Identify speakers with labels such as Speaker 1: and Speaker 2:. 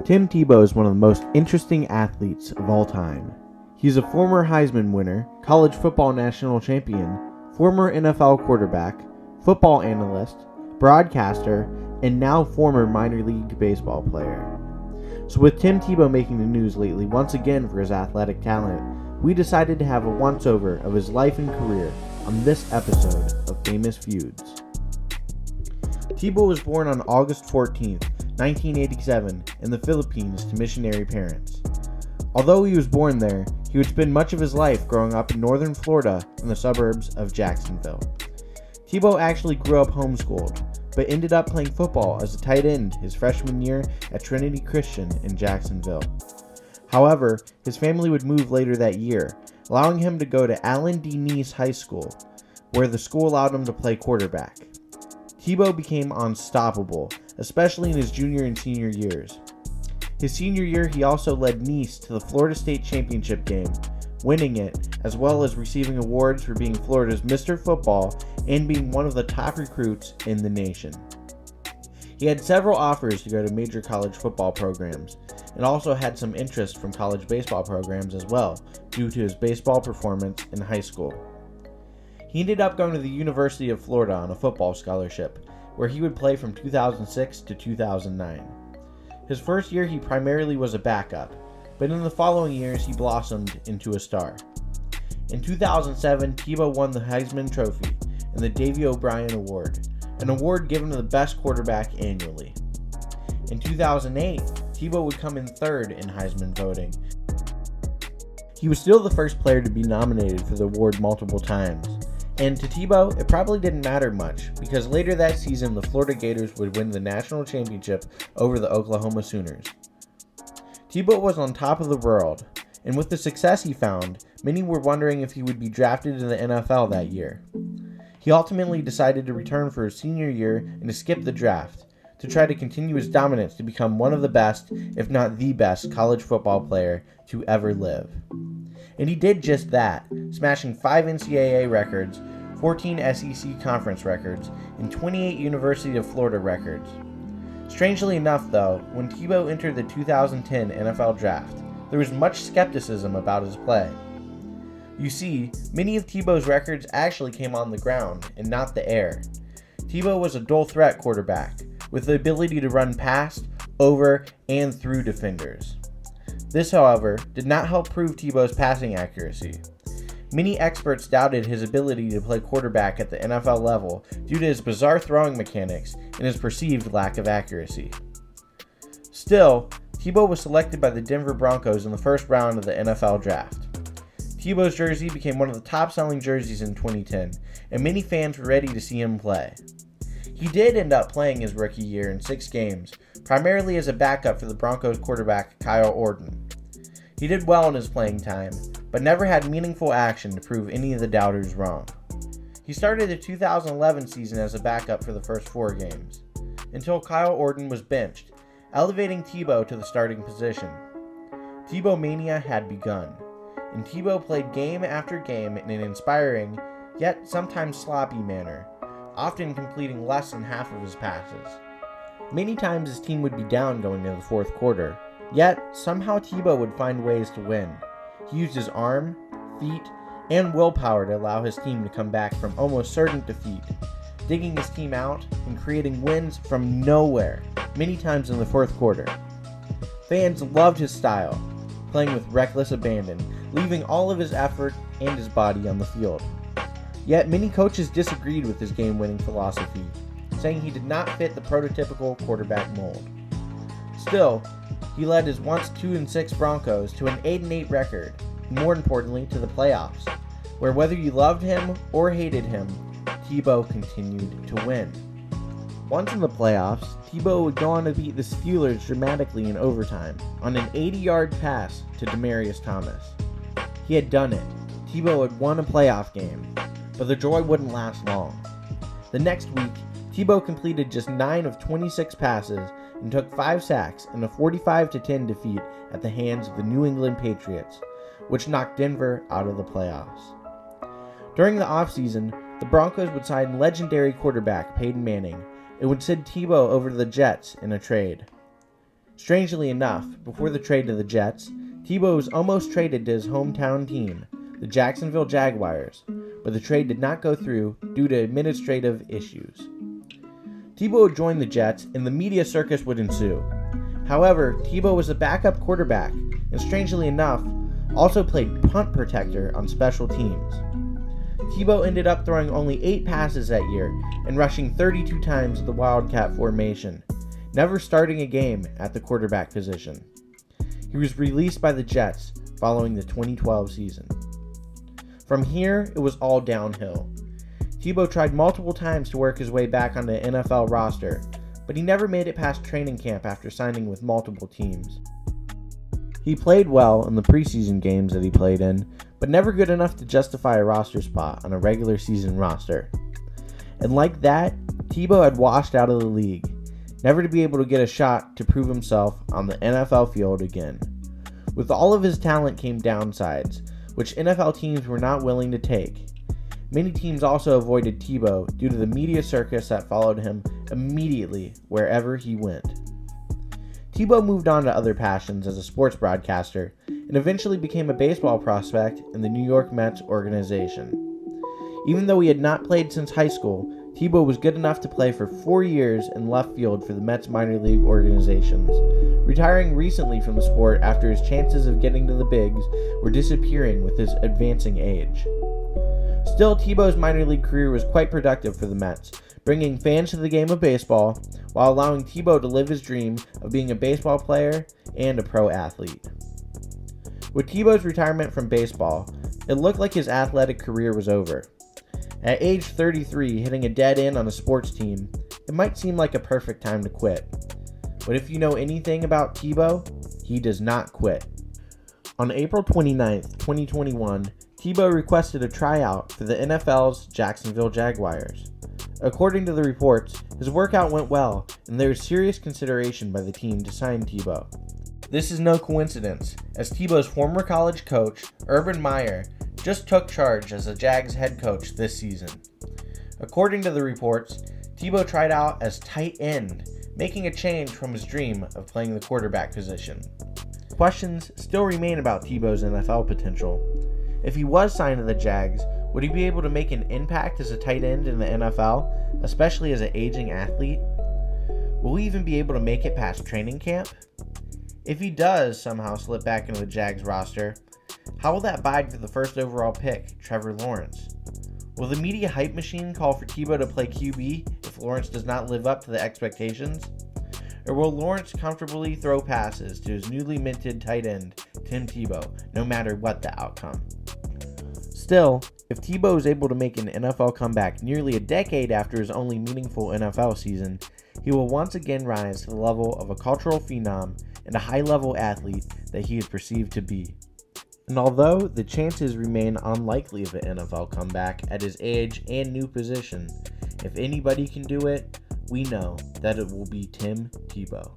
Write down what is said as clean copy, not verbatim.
Speaker 1: Tim Tebow is one of the most interesting athletes of all time. He's a former Heisman winner, college football national champion, former NFL quarterback, football analyst, broadcaster, and now former minor league baseball player. So with Tim Tebow making the news lately once again for his athletic talent, we decided to have a once-over of his life and career on this episode of Famous Feuds. Tebow was born on August 14th, 1987 in the Philippines to missionary parents. Although he was born there, he would spend much of his life growing up in northern Florida in the suburbs of Jacksonville. Tebow actually grew up homeschooled, but ended up playing football as a tight end his freshman year at Trinity Christian in Jacksonville. However, his family would move later that year, allowing him to go to Allen D. Nease High School, where the school allowed him to play quarterback. Tebow became unstoppable, especially in his junior and senior years. His senior year, he also led Nease to the Florida State Championship game, winning it, as well as receiving awards for being Florida's Mr. Football and being one of the top recruits in the nation. He had several offers to go to major college football programs, and also had some interest from college baseball programs as well, due to his baseball performance in high school. He ended up going to the University of Florida on a football scholarship, where he would play from 2006 to 2009. His first year he primarily was a backup, but in the following years he blossomed into a star. In 2007, Tebow won the Heisman Trophy and the Davey O'Brien Award, an award given to the best quarterback annually. In 2008, Tebow would come in third in Heisman voting. He was still the first player to be nominated for the award multiple times. And to Tebow, it probably didn't matter much, because later that season the Florida Gators would win the national championship over the Oklahoma Sooners. Tebow was on top of the world, and with the success he found, many were wondering if he would be drafted in the NFL that year. He ultimately decided to return for his senior year and to skip the draft, to try to continue his dominance to become one of the best, if not the best, college football player to ever live. And he did just that, smashing 5 NCAA records, 14 SEC conference records, and 28 University of Florida records. Strangely enough, though, when Tebow entered the 2010 NFL Draft, there was much skepticism about his play. You see, many of Tebow's records actually came on the ground, and not the air. Tebow was a dual threat quarterback, with the ability to run past, over, and through defenders. This, however, did not help prove Tebow's passing accuracy. Many experts doubted his ability to play quarterback at the NFL level due to his bizarre throwing mechanics and his perceived lack of accuracy. Still, Tebow was selected by the Denver Broncos in the first round of the NFL Draft. Tebow's jersey became one of the top-selling jerseys in 2010, and many fans were ready to see him play. He did end up playing his rookie year in 6 games, primarily as a backup for the Broncos quarterback Kyle Orton. He did well in his playing time, but never had meaningful action to prove any of the doubters wrong. He started the 2011 season as a backup for the first 4 games, until Kyle Orton was benched, elevating Tebow to the starting position. Tebow mania had begun, and Tebow played game after game in an inspiring, yet sometimes sloppy manner, often completing less than half of his passes. Many times his team would be down going into the fourth quarter, yet somehow Tebow would find ways to win. He used his arm, feet, and willpower to allow his team to come back from almost certain defeat, digging his team out and creating wins from nowhere, many times in the fourth quarter. Fans loved his style, playing with reckless abandon, leaving all of his effort and his body on the field. Yet many coaches disagreed with his game-winning philosophy, saying he did not fit the prototypical quarterback mold. Still, he led his once 2-6 Broncos to an 8-8 record, and more importantly to the playoffs, where whether you loved him or hated him, Tebow continued to win. Once in the playoffs, Tebow would go on to beat the Steelers dramatically in overtime on an 80-yard pass to Demaryius Thomas. He had done it. Tebow had won a playoff game, but the joy wouldn't last long. The next week, Tebow completed just 9 of 26 passes and took 5 sacks in a 45-10 defeat at the hands of the New England Patriots, which knocked Denver out of the playoffs. During the offseason, the Broncos would sign legendary quarterback Peyton Manning and would send Tebow over to the Jets in a trade. Strangely enough, before the trade to the Jets, Tebow was almost traded to his hometown team, the Jacksonville Jaguars, but the trade did not go through due to administrative issues. Tebow would join the Jets, and the media circus would ensue. However, Tebow was a backup quarterback, and strangely enough, also played punt protector on special teams. Tebow ended up throwing only 8 passes that year and rushing 32 times the Wildcat formation, never starting a game at the quarterback position. He was released by the Jets following the 2012 season. From here, it was all downhill. Tebow tried multiple times to work his way back on the NFL roster, but he never made it past training camp after signing with multiple teams. He played well in the preseason games that he played in, but never good enough to justify a roster spot on a regular season roster. And like that, Tebow had washed out of the league, never to be able to get a shot to prove himself on the NFL field again. With all of his talent came downsides, which NFL teams were not willing to take. Many teams also avoided Tebow due to the media circus that followed him immediately wherever he went. Tebow moved on to other passions as a sports broadcaster and eventually became a baseball prospect in the New York Mets organization. Even though he had not played since high school, Tebow was good enough to play for 4 years in left field for the Mets minor league organizations, retiring recently from the sport after his chances of getting to the bigs were disappearing with his advancing age. Still, Tebow's minor league career was quite productive for the Mets, bringing fans to the game of baseball while allowing Tebow to live his dream of being a baseball player and a pro athlete. With Tebow's retirement from baseball, it looked like his athletic career was over. At age 33, hitting a dead end on a sports team, it might seem like a perfect time to quit. But if you know anything about Tebow, he does not quit. On April 29, 2021, Tebow requested a tryout for the NFL's Jacksonville Jaguars. According to the reports, his workout went well, and there was serious consideration by the team to sign Tebow. This is no coincidence, as Tebow's former college coach, Urban Meyer, just took charge as the Jags head coach this season. According to the reports, Tebow tried out as tight end, making a change from his dream of playing the quarterback position. Questions still remain about Tebow's NFL potential. If he was signed to the Jags, would he be able to make an impact as a tight end in the NFL, especially as an aging athlete? Will he even be able to make it past training camp? If he does somehow slip back into the Jags roster, how will that bide for the first overall pick, Trevor Lawrence? Will the media hype machine call for Tebow to play QB if Lawrence does not live up to the expectations? Or will Lawrence comfortably throw passes to his newly minted tight end, Tim Tebow, no matter what the outcome? Still, if Tebow is able to make an NFL comeback nearly a decade after his only meaningful NFL season, he will once again rise to the level of a cultural phenom and a high-level athlete that he is perceived to be. And although the chances remain unlikely of an NFL comeback at his age and new position, if anybody can do it, we know that it will be Tim Tebow.